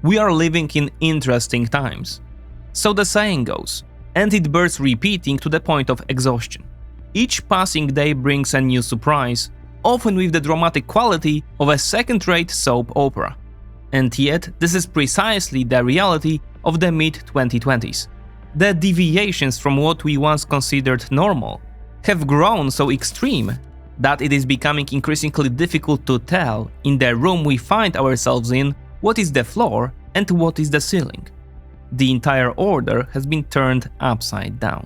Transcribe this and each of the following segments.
We are living in interesting times. So the saying goes, and it bears repeating to the point of exhaustion. Each passing day brings a new surprise, often with the dramatic quality of a second-rate soap opera. And yet, this is precisely the reality of the mid-2020s. The deviations from what we once considered normal have grown so extreme that it is becoming increasingly difficult to tell in the room we find ourselves in what is the floor and what is the ceiling. The entire order has been turned upside down.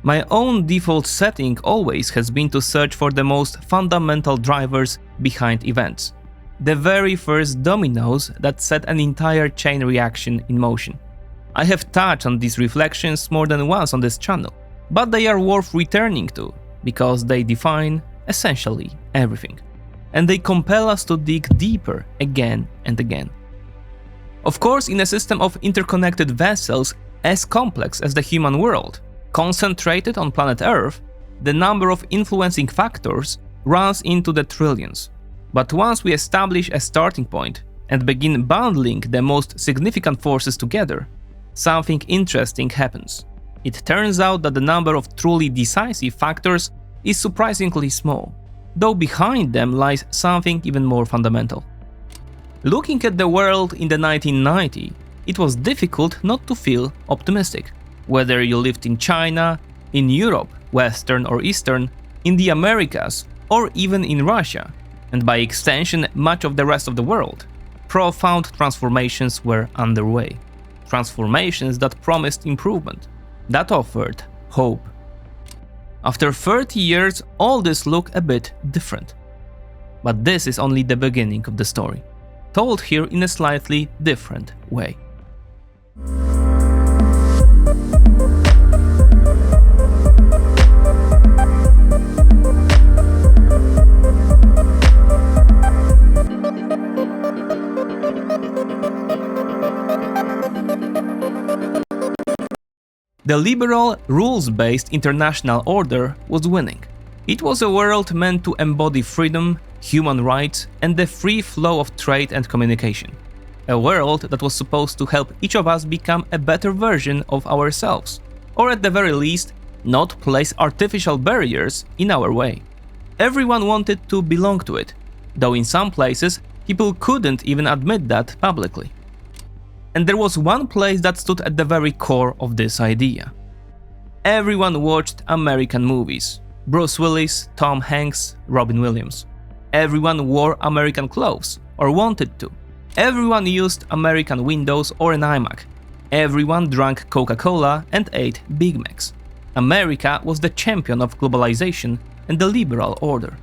My own default setting always has been to search for the most fundamental drivers behind events, the very first dominoes that set an entire chain reaction in motion. I have touched on these reflections more than once on this channel, but they are worth returning to because they define essentially everything, and they compel us to dig deeper again and again. Of course, in a system of interconnected vessels as complex as the human world, concentrated on planet Earth, the number of influencing factors runs into the trillions. But once we establish a starting point and begin bundling the most significant forces together, something interesting happens. It turns out that the number of truly decisive factors is surprisingly small, though behind them lies something even more fundamental. Looking at the world in the 1990s, it was difficult not to feel optimistic. Whether you lived in China, in Europe, Western or Eastern, in the Americas, or even in Russia, and by extension much of the rest of the world, profound transformations were underway. Transformations that promised improvement, that offered hope. After 30 years, all this looked a bit different. But this is only the beginning of the story, told here in a slightly different way. The liberal, rules-based international order was winning. It was a world meant to embody freedom, human rights, and the free flow of trade and communication. A world that was supposed to help each of us become a better version of ourselves, or at the very least, not place artificial barriers in our way. Everyone wanted to belong to it, though in some places people couldn't even admit that publicly. And there was one place that stood at the very core of this idea. Everyone watched American movies. Bruce Willis, Tom Hanks, Robin Williams. Everyone wore American clothes, or wanted to. Everyone used American Windows or an iMac. Everyone drank Coca-Cola and ate Big Macs. America was the champion of globalization and the liberal order.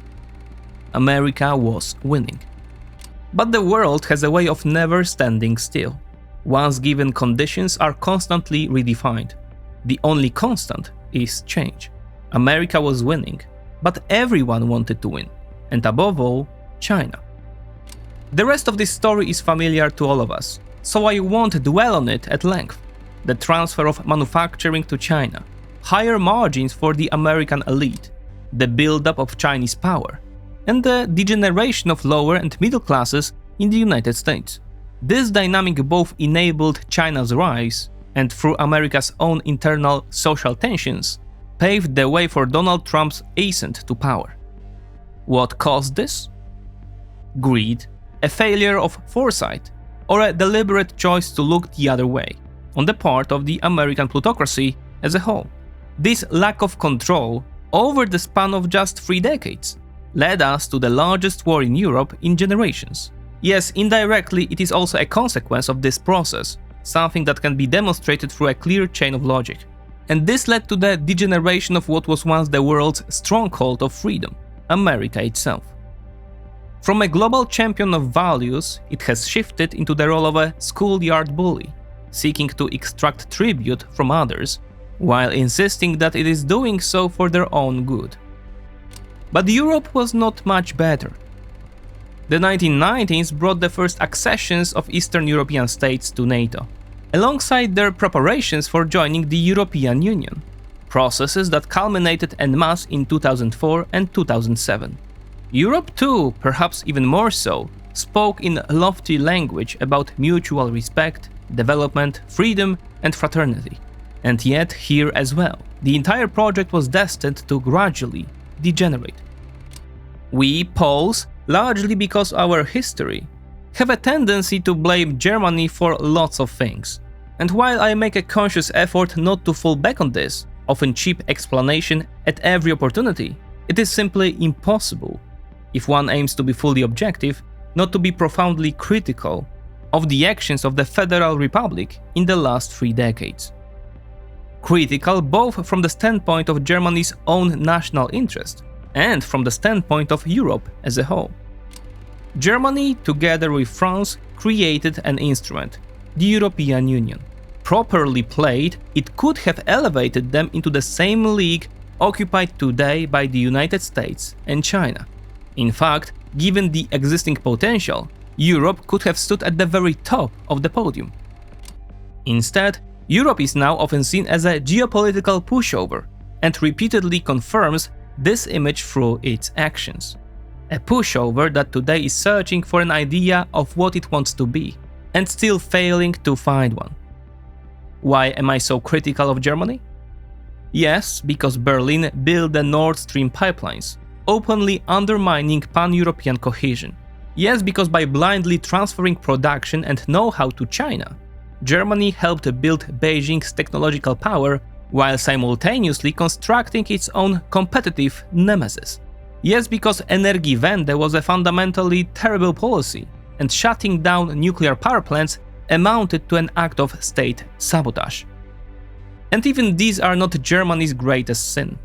America was winning. But the world has a way of never standing still. Once given conditions are constantly redefined. The only constant is change. America was winning, but everyone wanted to win, and above all, China. The rest of this story is familiar to all of us, so I won't dwell on it at length. The transfer of manufacturing to China, higher margins for the American elite, the build-up of Chinese power, and the degeneration of lower and middle classes in the United States. This dynamic both enabled China's rise and, through America's own internal social tensions, paved the way for Donald Trump's ascent to power. What caused this? Greed, a failure of foresight, or a deliberate choice to look the other way, on the part of the American plutocracy as a whole. This lack of control, over the span of just 3 decades, led us to the largest war in Europe in generations. Yes, indirectly it is also a consequence of this process, something that can be demonstrated through a clear chain of logic. And this led to the degeneration of what was once the world's stronghold of freedom, America itself. From a global champion of values, it has shifted into the role of a schoolyard bully, seeking to extract tribute from others, while insisting that it is doing so for their own good. But Europe was not much better. The 1990s brought the first accessions of Eastern European states to NATO, alongside their preparations for joining the European Union, processes that culminated en masse in 2004 and 2007. Europe too, perhaps even more so, spoke in lofty language about mutual respect, development, freedom, and fraternity. And yet, here as well, the entire project was destined to gradually degenerate. We, Poles, largely because of our history, have a tendency to blame Germany for lots of things. And while I make a conscious effort not to fall back on this, often cheap explanation at every opportunity, it is simply impossible, if one aims to be fully objective, not to be profoundly critical of the actions of the Federal Republic in the last 3 decades. Critical both from the standpoint of Germany's own national interest and from the standpoint of Europe as a whole. Germany, together with France, created an instrument, the European Union. Properly played, it could have elevated them into the same league occupied today by the United States and China. In fact, given the existing potential, Europe could have stood at the very top of the podium. Instead, Europe is now often seen as a geopolitical pushover and repeatedly confirms this image through its actions. A pushover that today is searching for an idea of what it wants to be and still failing to find one. Why am I so critical of Germany? Yes, because Berlin built the Nord Stream pipelines, openly undermining pan-European cohesion. Yes, because by blindly transferring production and know-how to China, Germany helped build Beijing's technological power while simultaneously constructing its own competitive nemesis. Yes, because Energiewende was a fundamentally terrible policy, and shutting down nuclear power plants amounted to an act of state sabotage. And even these are not Germany's greatest sin.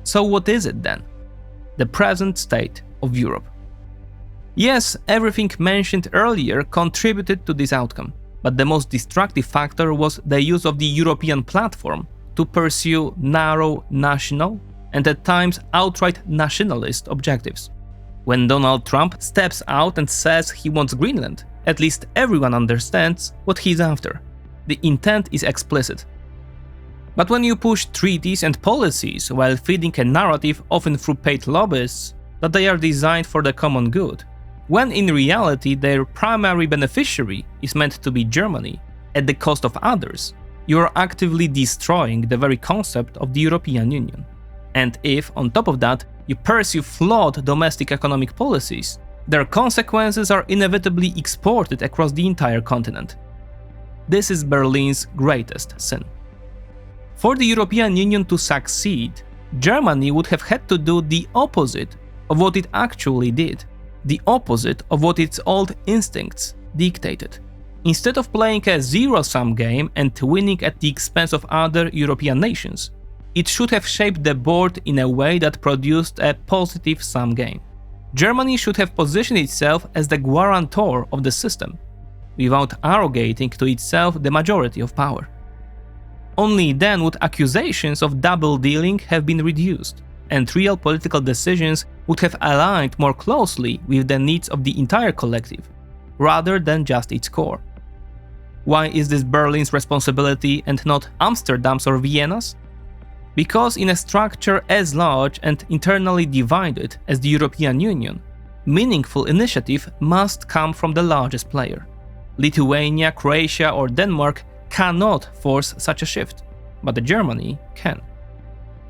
So what is it then? The present state of Europe. Yes, everything mentioned earlier contributed to this outcome, but the most destructive factor was the use of the European platform to pursue narrow national and at times outright nationalist objectives. When Donald Trump steps out and says he wants Greenland, at least everyone understands what he's after. The intent is explicit. But when you push treaties and policies while feeding a narrative often through paid lobbyists that they are designed for the common good, when in reality their primary beneficiary is meant to be Germany at the cost of others, you are actively destroying the very concept of the European Union. And if, on top of that, you pursue flawed domestic economic policies, their consequences are inevitably exported across the entire continent. This is Berlin's greatest sin. For the European Union to succeed, Germany would have had to do the opposite of what it actually did, the opposite of what its old instincts dictated. Instead of playing a zero-sum game and winning at the expense of other European nations, it should have shaped the board in a way that produced a positive-sum game. Germany should have positioned itself as the guarantor of the system, without arrogating to itself the majority of power. Only then would accusations of double-dealing have been reduced, and real political decisions would have aligned more closely with the needs of the entire collective, rather than just its core. Why is this Berlin's responsibility and not Amsterdam's or Vienna's? Because in a structure as large and internally divided as the European Union, meaningful initiative must come from the largest player. Lithuania, Croatia, or Denmark cannot force such a shift, but Germany can.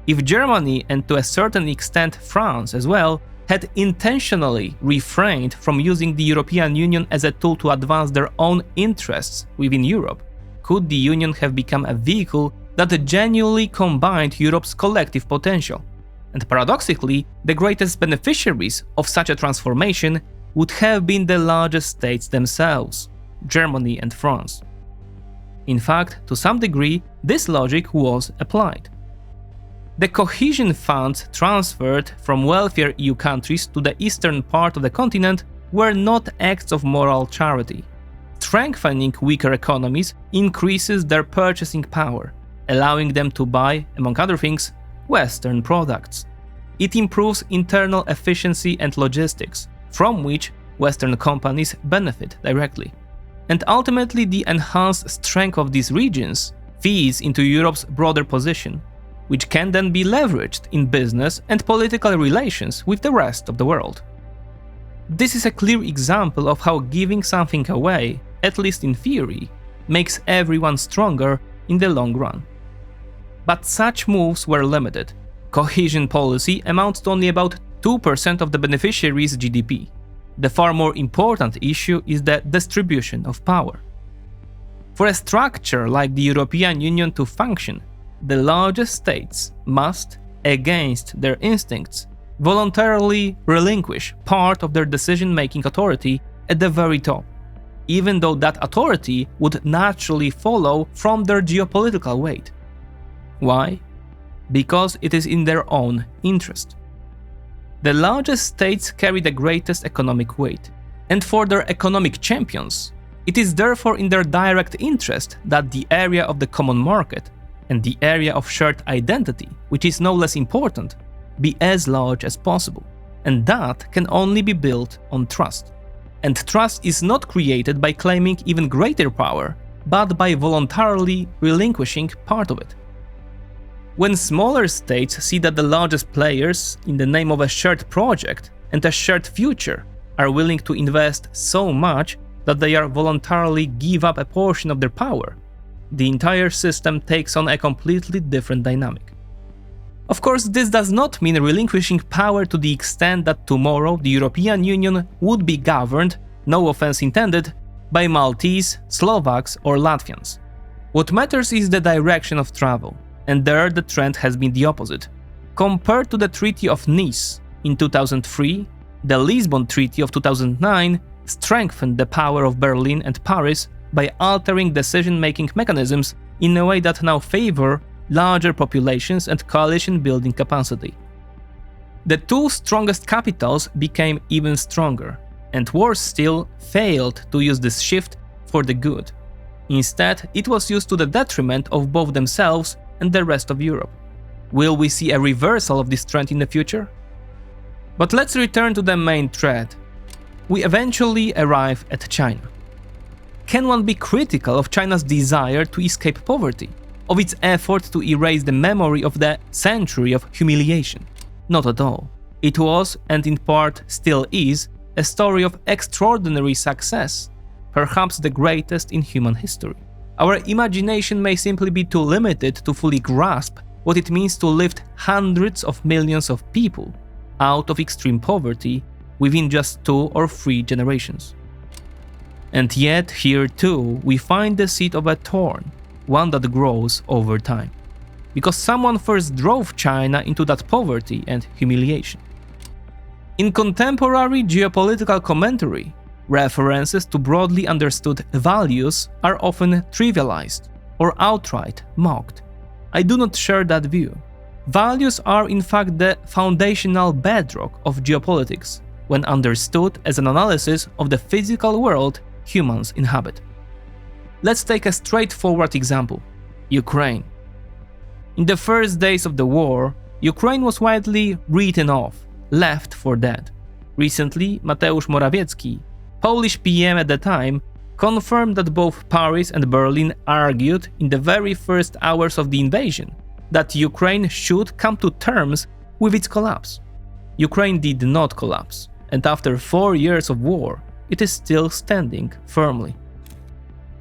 If Germany, and to a certain extent France as well, had intentionally refrained from using the European Union as a tool to advance their own interests within Europe, could the Union have become a vehicle that genuinely combined Europe's collective potential? And paradoxically, the greatest beneficiaries of such a transformation would have been the largest states themselves, Germany and France. In fact, to some degree, this logic was applied. The cohesion funds transferred from wealthier EU countries to the eastern part of the continent were not acts of moral charity. Strengthening weaker economies increases their purchasing power, allowing them to buy, among other things, Western products. It improves internal efficiency and logistics, from which Western companies benefit directly. And ultimately, the enhanced strength of these regions feeds into Europe's broader position, which can then be leveraged in business and political relations with the rest of the world. This is a clear example of how giving something away, at least in theory, makes everyone stronger in the long run. But such moves were limited. Cohesion policy amounts to only about 2% of the beneficiaries' GDP. The far more important issue is the distribution of power. For a structure like the European Union to function, the largest states must, against their instincts, voluntarily relinquish part of their decision-making authority at the very top, even though that authority would naturally follow from their geopolitical weight. Why? Because it is in their own interest. The largest states carry the greatest economic weight, and for their economic champions, it is therefore in their direct interest that the area of the common market and the area of shared identity, which is no less important, be as large as possible, and that can only be built on trust. And trust is not created by claiming even greater power, but by voluntarily relinquishing part of it. When smaller states see that the largest players, in the name of a shared project and a shared future, are willing to invest so much that they are voluntarily give up a portion of their power, the entire system takes on a completely different dynamic. Of course, this does not mean relinquishing power to the extent that tomorrow the European Union would be governed, no offense intended, by Maltese, Slovaks or Latvians. What matters is the direction of travel, and there the trend has been the opposite. Compared to the Treaty of Nice in 2003, the Lisbon Treaty of 2009 strengthened the power of Berlin and Paris by altering decision-making mechanisms in a way that now favor larger populations and coalition-building capacity. The two strongest capitals became even stronger, and worse still, failed to use this shift for the good. Instead, it was used to the detriment of both themselves and the rest of Europe. Will we see a reversal of this trend in the future? But let's return to the main thread. We eventually arrive at China. Can one be critical of China's desire to escape poverty, of its effort to erase the memory of the century of humiliation? Not at all. It was, and in part still is, a story of extraordinary success, perhaps the greatest in human history. Our imagination may simply be too limited to fully grasp what it means to lift hundreds of millions of people out of extreme poverty within just 2 or 3 generations. And yet, here too, we find the seed of a thorn, one that grows over time. Because someone first drove China into that poverty and humiliation. In contemporary geopolitical commentary, references to broadly understood values are often trivialized or outright mocked. I do not share that view. Values are in fact the foundational bedrock of geopolitics, when understood as an analysis of the physical world humans inhabit. Let's take a straightforward example: Ukraine. In the first days of the war, Ukraine was widely written off, left for dead. Recently, Mateusz Morawiecki, Polish PM at the time, confirmed that both Paris and Berlin argued in the very first hours of the invasion that Ukraine should come to terms with its collapse. Ukraine did not collapse, and after 4 years of war, it is still standing firmly.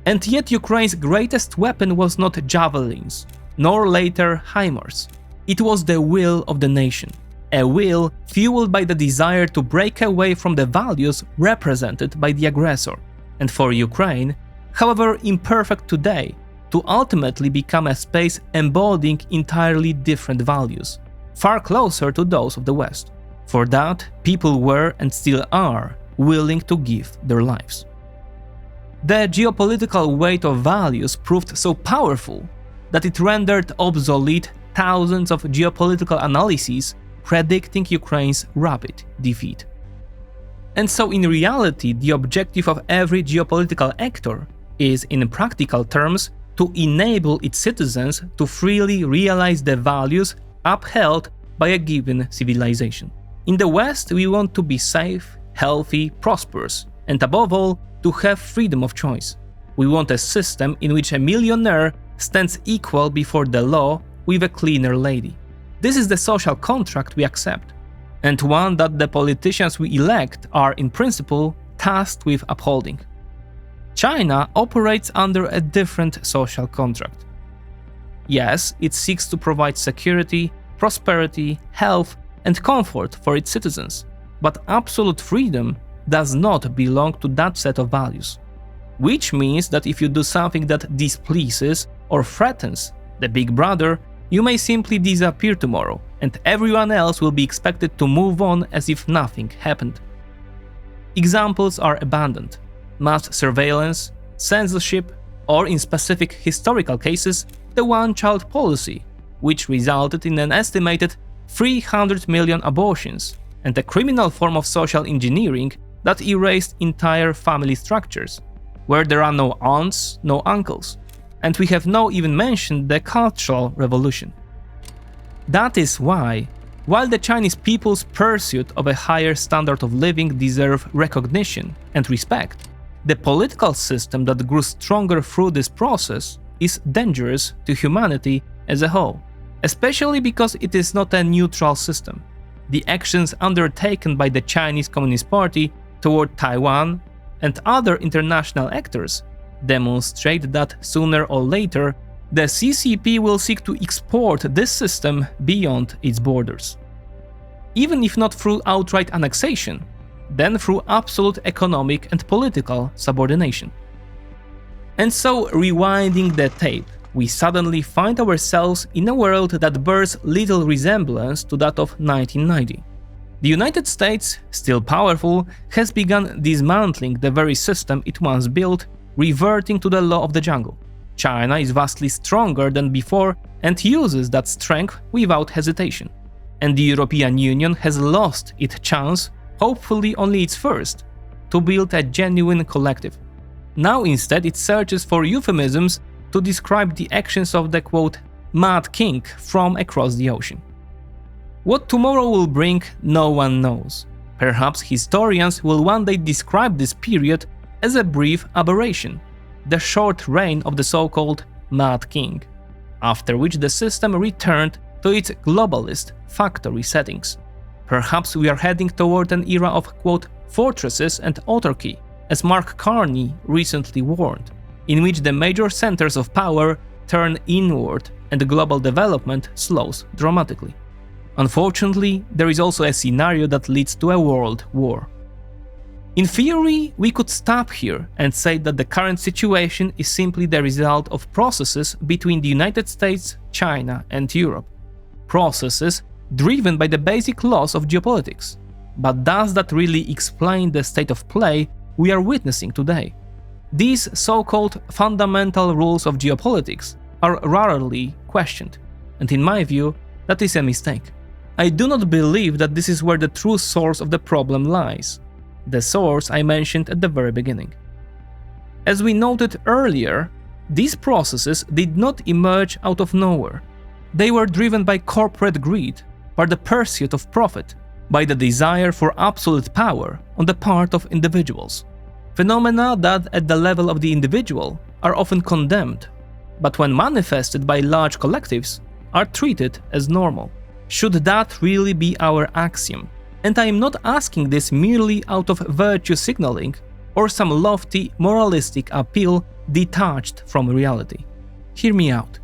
And yet Ukraine's greatest weapon was not javelins, nor later HIMARS. It was the will of the nation, a will fueled by the desire to break away from the values represented by the aggressor, and for Ukraine, however imperfect today, to ultimately become a space embodying entirely different values, far closer to those of the West. For that, people were and still are willing to give their lives. The geopolitical weight of values proved so powerful that it rendered obsolete thousands of geopolitical analyses predicting Ukraine's rapid defeat. And so in reality, the objective of every geopolitical actor is, in practical terms, to enable its citizens to freely realize the values upheld by a given civilization. In the West, we want to be safe, healthy, prosperous, and above all, to have freedom of choice. We want a system in which a millionaire stands equal before the law with a cleaner lady. This is the social contract we accept. and one that the politicians we elect are, in principle, tasked with upholding. China operates under a different social contract. Yes, it seeks to provide security, prosperity, health, and comfort for its citizens, but absolute freedom does not belong to that set of values. Which means that if you do something that displeases or threatens the big brother, you may simply disappear tomorrow, and everyone else will be expected to move on as if nothing happened. Examples are abundant: mass surveillance, censorship, or in specific historical cases, the one-child policy, which resulted in an estimated 300 million abortions, and a criminal form of social engineering that erased entire family structures, where there are no aunts, no uncles, and we have not even mentioned the Cultural Revolution. That is why, while the Chinese people's pursuit of a higher standard of living deserve recognition and respect, the political system that grew stronger through this process is dangerous to humanity as a whole, especially because it is not a neutral system. The actions undertaken by the Chinese Communist Party toward Taiwan and other international actors demonstrate that sooner or later the CCP will seek to export this system beyond its borders. Even if not through outright annexation, then through absolute economic and political subordination. And so, rewinding the tape, we suddenly find ourselves in a world that bears little resemblance to that of 1990. The United States, still powerful, has begun dismantling the very system it once built, reverting to the law of the jungle. China is vastly stronger than before and uses that strength without hesitation. And the European Union has lost its chance, hopefully only its first, to build a genuine collective. Now instead it searches for euphemisms to describe the actions of the quote, Mad King from across the ocean. What tomorrow will bring, no one knows. Perhaps historians will one day describe this period as a brief aberration, the short reign of the so-called Mad King, after which the system returned to its globalist factory settings. Perhaps we are heading toward an era of quote, fortresses and autarky, as Mark Carney recently warned, in which the major centers of power turn inward and global development slows dramatically. Unfortunately, there is also a scenario that leads to a world war. In theory, we could stop here and say that the current situation is simply the result of processes between the United States, China, and Europe. Processes driven by the basic laws of geopolitics. But does that really explain the state of play we are witnessing today? These so-called fundamental rules of geopolitics are rarely questioned, and in my view, that is a mistake. I do not believe that this is where the true source of the problem lies, the source I mentioned at the very beginning. As we noted earlier, these processes did not emerge out of nowhere. They were driven by corporate greed, by the pursuit of profit, by the desire for absolute power on the part of individuals. Phenomena that, at the level of the individual, are often condemned, but when manifested by large collectives, are treated as normal. Should that really be our axiom? And I am not asking this merely out of virtue signaling or some lofty moralistic appeal detached from reality. Hear me out.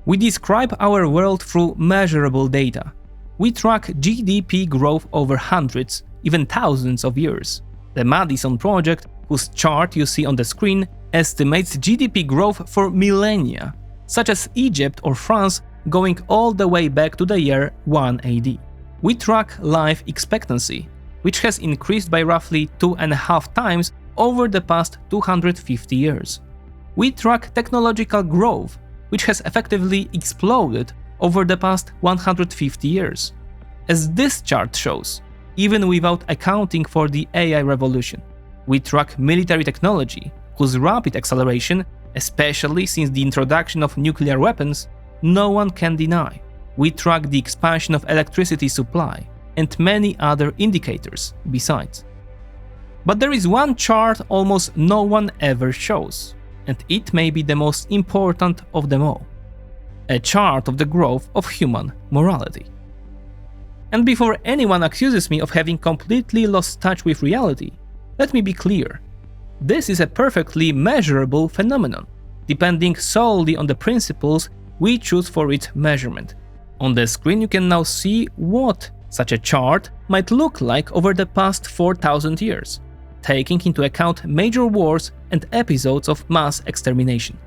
We describe our world through measurable data. We track GDP growth over hundreds, even thousands of years. The Madison Project, whose chart you see on the screen, estimates GDP growth for millennia, such as Egypt or France, going all the way back to the year 1 AD. We track life expectancy, which has increased by roughly 2.5 times over the past 250 years. We track technological growth, which has effectively exploded over the past 150 years. As this chart shows, even without accounting for the AI revolution. We track military technology, whose rapid acceleration, especially since the introduction of nuclear weapons, no one can deny. We track the expansion of electricity supply, and many other indicators besides. But there is one chart almost no one ever shows, and it may be the most important of them all. A chart of the growth of human morality. And before anyone accuses me of having completely lost touch with reality, let me be clear. This is a perfectly measurable phenomenon, depending solely on the principles we choose for its measurement. On the screen you can now see what such a chart might look like over the past 4,000 years, taking into account major wars and episodes of mass extermination.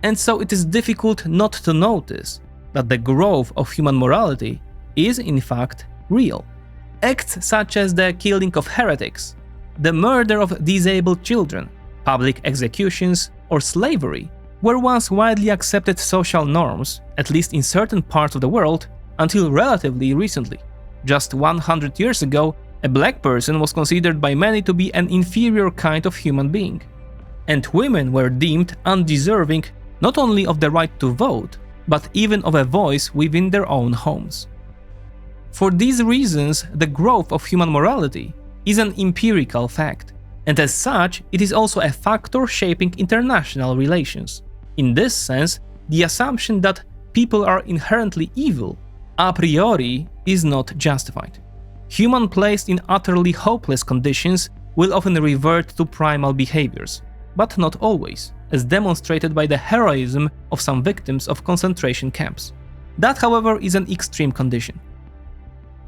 And so it is difficult not to notice that the growth of human morality is in fact real. Acts such as the killing of heretics, the murder of disabled children, public executions, or slavery were once widely accepted social norms, at least in certain parts of the world, until relatively recently. Just 100 years ago, a black person was considered by many to be an inferior kind of human being, and women were deemed undeserving not only of the right to vote, but even of a voice within their own homes. For these reasons, the growth of human morality is an empirical fact, and as such, it is also a factor shaping international relations. In this sense, the assumption that people are inherently evil a priori is not justified. Humans placed in utterly hopeless conditions will often revert to primal behaviors, but not always, as demonstrated by the heroism of some victims of concentration camps. That, however, is an extreme condition.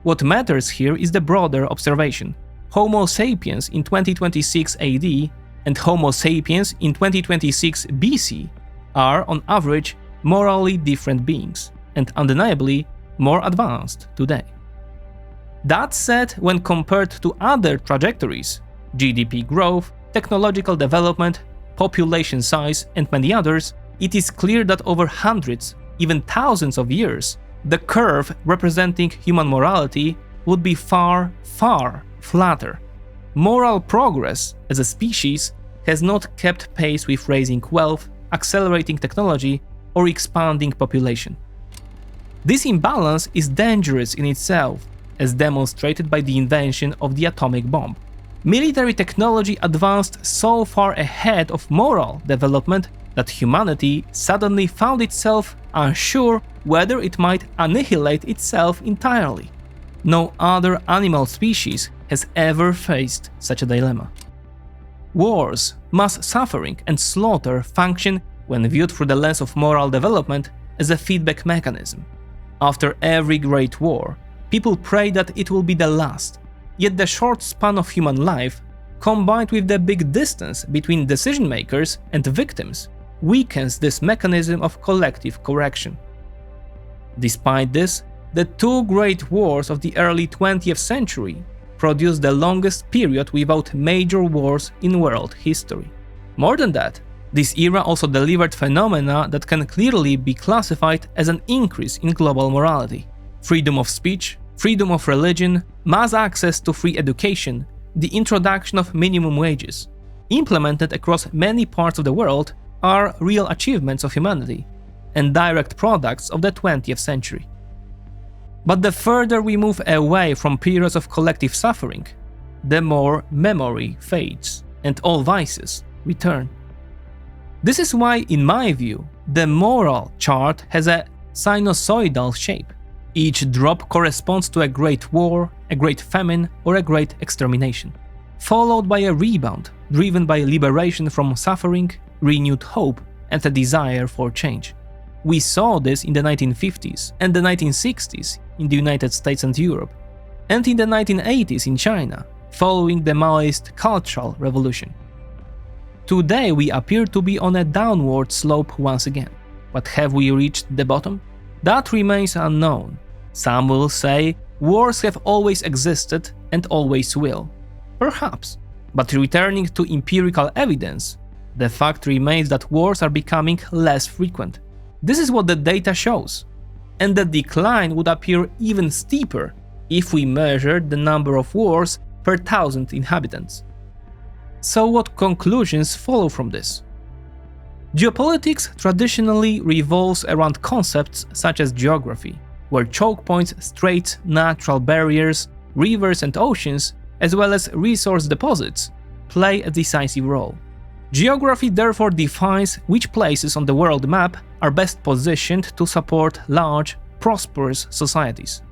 What matters here is the broader observation. Homo sapiens in 2026 AD and Homo sapiens in 2026 BC are, on average, morally different beings, and undeniably more advanced today. That said, when compared to other trajectories, GDP growth, technological development, population size, and many others, it is clear that over hundreds, even thousands of years, the curve representing human morality would be far, far flatter. Moral progress as a species has not kept pace with raising wealth, accelerating technology, or expanding population. This imbalance is dangerous in itself, as demonstrated by the invention of the atomic bomb. Military technology advanced so far ahead of moral development that humanity suddenly found itself unsure whether it might annihilate itself entirely. No other animal species has ever faced such a dilemma. Wars, mass suffering, and slaughter function, when viewed through the lens of moral development, as a feedback mechanism. After every great war, people pray that it will be the last, yet the short span of human life, combined with the big distance between decision makers and victims, weakens this mechanism of collective correction. Despite this, the two great wars of the early 20th century produced the longest period without major wars in world history. More than that, this era also delivered phenomena that can clearly be classified as an increase in global morality. Freedom of speech, freedom of religion, mass access to free education, the introduction of minimum wages, implemented across many parts of the world, are real achievements of humanity and direct products of the 20th century. But the further we move away from periods of collective suffering, the more memory fades and all vices return. This is why, in my view, the moral chart has a sinusoidal shape. Each drop corresponds to a great war, a great famine, or a great extermination, followed by a rebound driven by liberation from suffering, renewed hope, and a desire for change. We saw this in the 1950s and the 1960s in the United States and Europe, and in the 1980s in China, following the Maoist Cultural Revolution. Today we appear to be on a downward slope once again, but have we reached the bottom? That remains unknown. Some will say wars have always existed and always will. Perhaps, but returning to empirical evidence, the fact remains that wars are becoming less frequent. This is what the data shows, and the decline would appear even steeper if we measured the number of wars per 1,000 inhabitants. So what conclusions follow from this? Geopolitics traditionally revolves around concepts such as geography, where choke points, straits, natural barriers, rivers and oceans, as well as resource deposits, play a decisive role. Geography therefore defines which places on the world map are best positioned to support large, prosperous societies.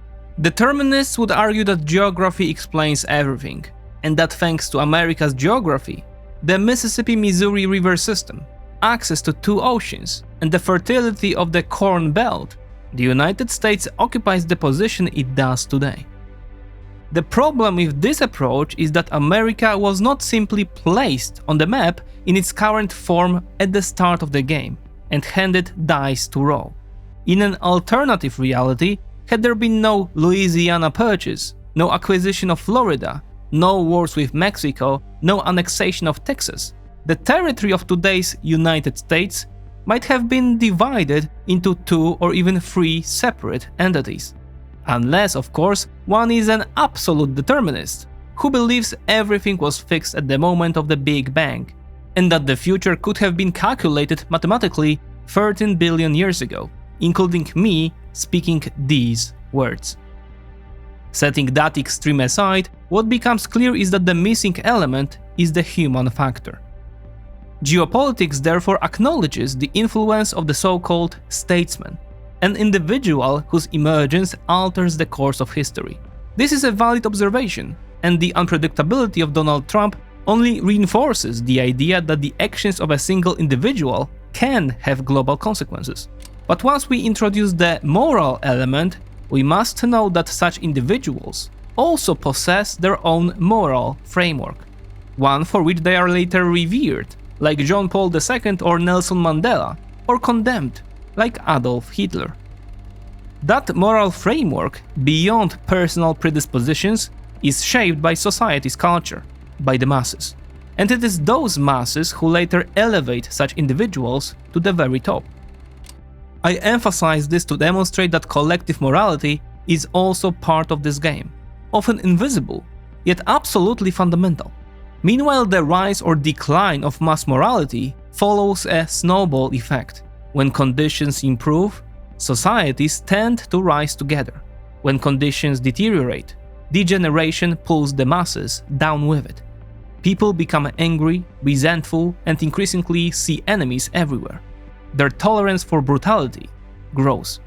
Determinists would argue that geography explains everything, and that thanks to America's geography, the Mississippi-Missouri River system, access to 2 oceans, and the fertility of the Corn Belt, the United States occupies the position it does today. The problem with this approach is that America was not simply placed on the map in its current form at the start of the game and handed dice to roll. In an alternative reality, had there been no Louisiana Purchase, no acquisition of Florida, no wars with Mexico, no annexation of Texas, the territory of today's United States might have been divided into 2 or even 3 separate entities. Unless, of course, one is an absolute determinist, who believes everything was fixed at the moment of the Big Bang, and that the future could have been calculated mathematically 13 billion years ago, including me speaking these words. Setting that extreme aside, what becomes clear is that the missing element is the human factor. Geopolitics therefore acknowledges the influence of the so-called statesman, an individual whose emergence alters the course of history. This is a valid observation, and the unpredictability of Donald Trump only reinforces the idea that the actions of a single individual can have global consequences. But once we introduce the moral element, we must know that such individuals also possess their own moral framework, one for which they are later revered, like John Paul II or Nelson Mandela, or condemned, like Adolf Hitler. That moral framework, beyond personal predispositions, is shaped by society's culture, by the masses. And it is those masses who later elevate such individuals to the very top. I emphasize this to demonstrate that collective morality is also part of this game, often invisible, yet absolutely fundamental. Meanwhile, the rise or decline of mass morality follows a snowball effect. When conditions improve, societies tend to rise together. When conditions deteriorate, degeneration pulls the masses down with it. People become angry, resentful, and increasingly see enemies everywhere. Their tolerance for brutality grows.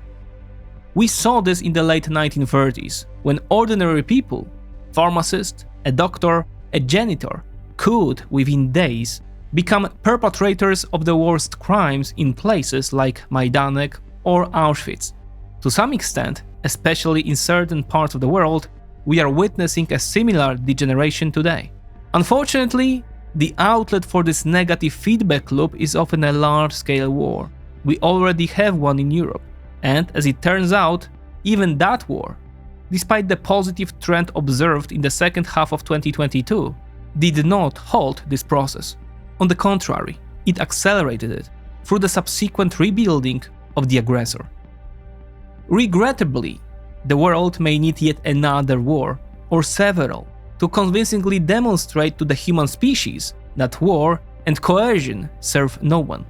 We saw this in the late 1930s, when ordinary people, pharmacist, a doctor, a janitor, could, within days, become perpetrators of the worst crimes in places like Majdanek or Auschwitz. To some extent, especially in certain parts of the world, we are witnessing a similar degeneration today. Unfortunately, the outlet for this negative feedback loop is often a large-scale war. We already have one in Europe, and as it turns out, even that war, despite the positive trend observed in the second half of 2022, did not halt this process. On the contrary, it accelerated it through the subsequent rebuilding of the aggressor. Regrettably, the world may need yet another war, or several, to convincingly demonstrate to the human species that war and coercion serve no one,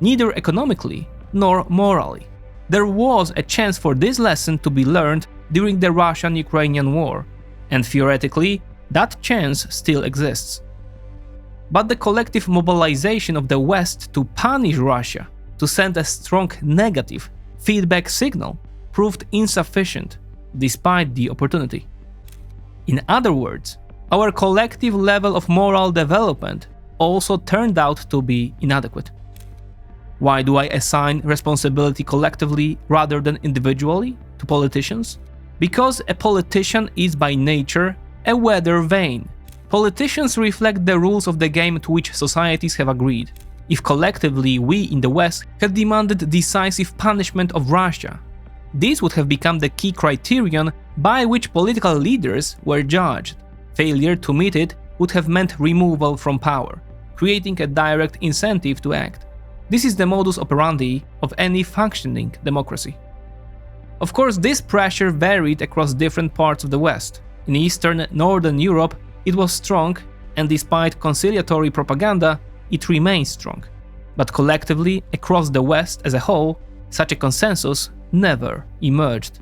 neither economically nor morally. There was a chance for this lesson to be learned during the Russian-Ukrainian war, and theoretically, that chance still exists. But the collective mobilization of the West to punish Russia, to send a strong negative feedback signal, proved insufficient despite the opportunity. In other words, our collective level of moral development also turned out to be inadequate. Why do I assign responsibility collectively rather than individually to politicians? Because a politician is by nature a weather vane. Politicians reflect the rules of the game to which societies have agreed. If collectively we in the West had demanded decisive punishment of Russia, this would have become the key criterion by which political leaders were judged. Failure to meet it would have meant removal from power, creating a direct incentive to act. This is the modus operandi of any functioning democracy. Of course, this pressure varied across different parts of the West. In Eastern Northern Europe, it was strong, and despite conciliatory propaganda, it remains strong. But collectively, across the West as a whole, such a consensus never emerged.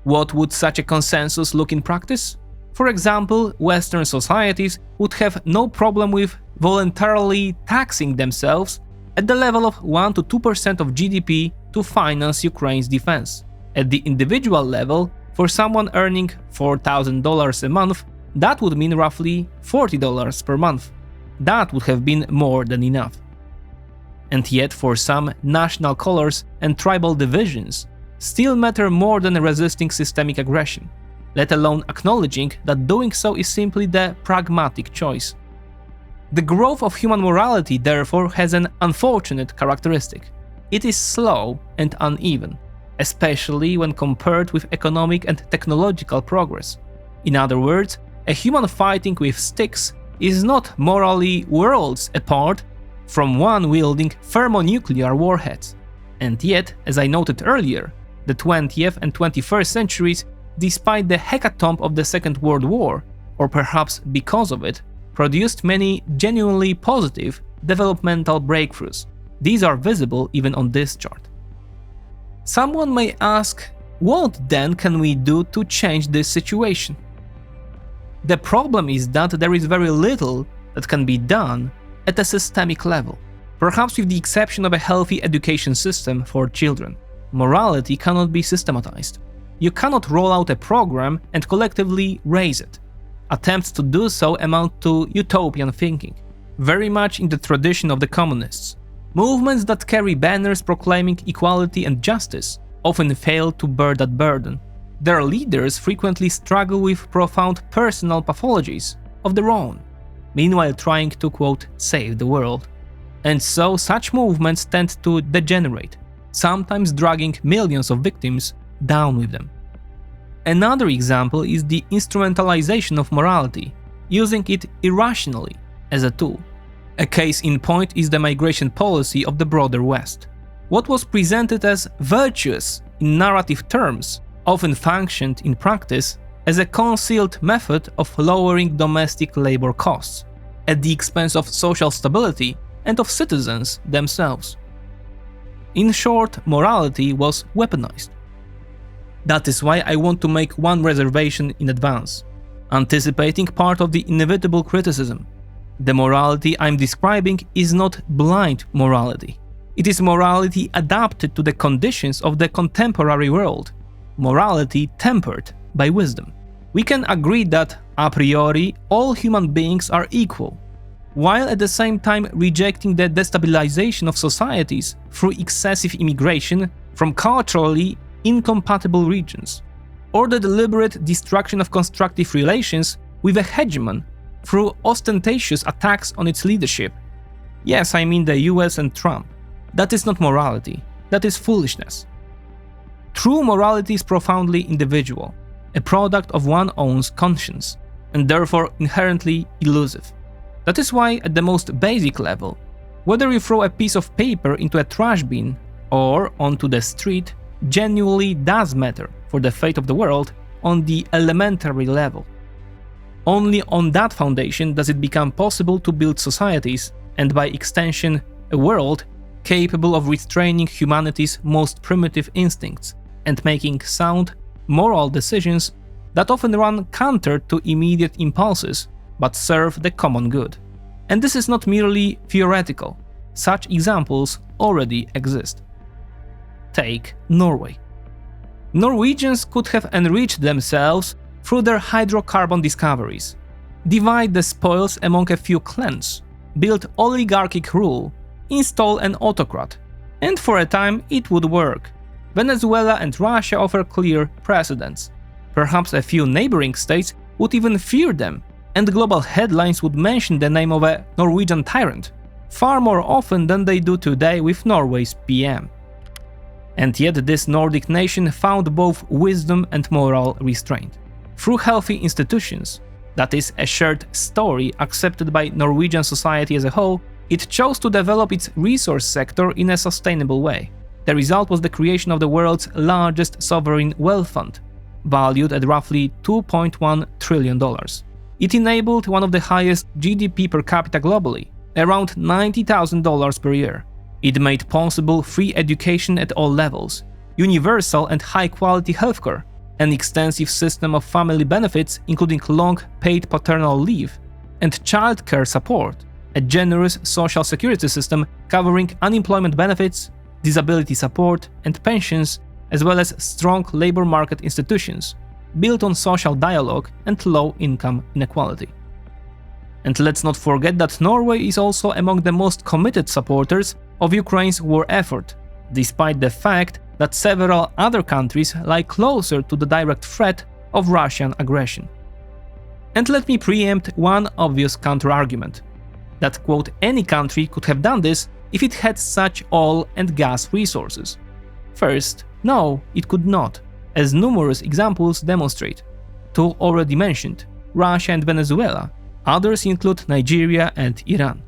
What would such a consensus look in practice? For example, Western societies would have no problem with voluntarily taxing themselves at the level of 1 to 2% of GDP to finance Ukraine's defense. At the individual level, For someone earning $4,000 a month, that would mean roughly $40 per month. That would have been more than enough. And yet, for some, national colors and tribal divisions still matter more than resisting systemic aggression, let alone acknowledging that doing so is simply the pragmatic choice. The growth of human morality, therefore, has an unfortunate characteristic. It is slow and uneven, especially when compared with economic and technological progress. In other words, a human fighting with sticks is not morally worlds apart from one wielding thermonuclear warheads. And yet, as I noted earlier, the 20th and 21st centuries, despite the hecatomb of the Second World War, or perhaps because of it, produced many genuinely positive developmental breakthroughs. These are visible even on this chart. Someone may ask, what then can we do to change this situation? The problem is that there is very little that can be done at a systemic level. Perhaps with the exception of a healthy education system for children. Morality cannot be systematized. You cannot roll out a program and collectively raise it. Attempts to do so amount to utopian thinking, very much in the tradition of the communists. Movements that carry banners proclaiming equality and justice often fail to bear that burden. Their leaders frequently struggle with profound personal pathologies of their own, meanwhile trying to, quote, save the world. And so such movements tend to degenerate, sometimes dragging millions of victims down with them. Another example is the instrumentalization of morality, using it irrationally as a tool. A case in point is the migration policy of the broader West. What was presented as virtuous in narrative terms often functioned in practice as a concealed method of lowering domestic labor costs, at the expense of social stability and of citizens themselves. In short, morality was weaponized. That is why I want to make one reservation in advance, anticipating part of the inevitable criticism. The morality I'm describing is not blind morality. It is morality adapted to the conditions of the contemporary world, morality tempered by wisdom. We can agree that, a priori, all human beings are equal, while at the same time rejecting the destabilization of societies through excessive immigration from culturally incompatible regions, or the deliberate destruction of constructive relations with a hegemon through ostentatious attacks on its leadership. Yes, I mean the US and Trump. That is not morality, that is foolishness. True morality is profoundly individual, a product of one's own conscience, and therefore inherently elusive. That is why, at the most basic level, whether you throw a piece of paper into a trash bin or onto the street genuinely does matter for the fate of the world on the elementary level. Only on that foundation does it become possible to build societies, and by extension, a world capable of restraining humanity's most primitive instincts and making sound, moral decisions that often run counter to immediate impulses but serve the common good. And this is not merely theoretical. Such examples already exist. Take Norway. Norwegians could have enriched themselves through their hydrocarbon discoveries, divide the spoils among a few clans, build oligarchic rule, install an autocrat, and for a time it would work. Venezuela and Russia offer clear precedents. Perhaps a few neighboring states would even fear them, and global headlines would mention the name of a Norwegian tyrant, far more often than they do today with Norway's PM. And yet this Nordic nation found both wisdom and moral restraint. Through healthy institutions, that is, a shared story accepted by Norwegian society as a whole, it chose to develop its resource sector in a sustainable way. The result was the creation of the world's largest sovereign wealth fund, valued at roughly $2.1 trillion. It enabled one of the highest GDP per capita globally, around $90,000 per year. It made possible free education at all levels, universal and high-quality healthcare, an extensive system of family benefits including long paid paternal leave, and childcare support, a generous social security system covering unemployment benefits, disability support, and pensions, as well as strong labor market institutions, built on social dialogue and low income inequality. And let's not forget that Norway is also among the most committed supporters of Ukraine's war effort, despite the fact that several other countries lie closer to the direct threat of Russian aggression. And let me preempt one obvious counter-argument, that quote, any country could have done this if it had such oil and gas resources. First, no, it could not, as numerous examples demonstrate. Two already mentioned, Russia and Venezuela. Others include Nigeria and Iran.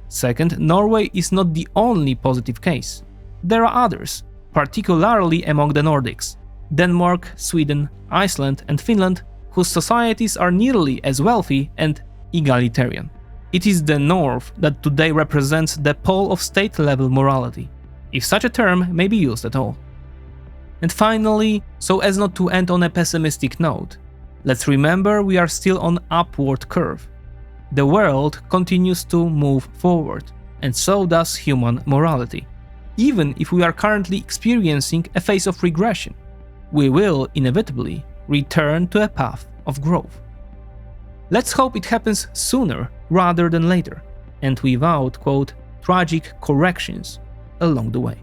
Second, Norway is not the only positive case. There are others, particularly among the Nordics, Denmark, Sweden, Iceland and Finland, whose societies are nearly as wealthy and egalitarian. It is the North that today represents the pole of state-level morality, if such a term may be used at all. And finally, so as not to end on a pessimistic note, let's remember we are still on upward curve. The world continues to move forward, and so does human morality. Even if we are currently experiencing a phase of regression, we will inevitably return to a path of growth. Let's hope it happens sooner rather than later, and without, quote, tragic corrections along the way.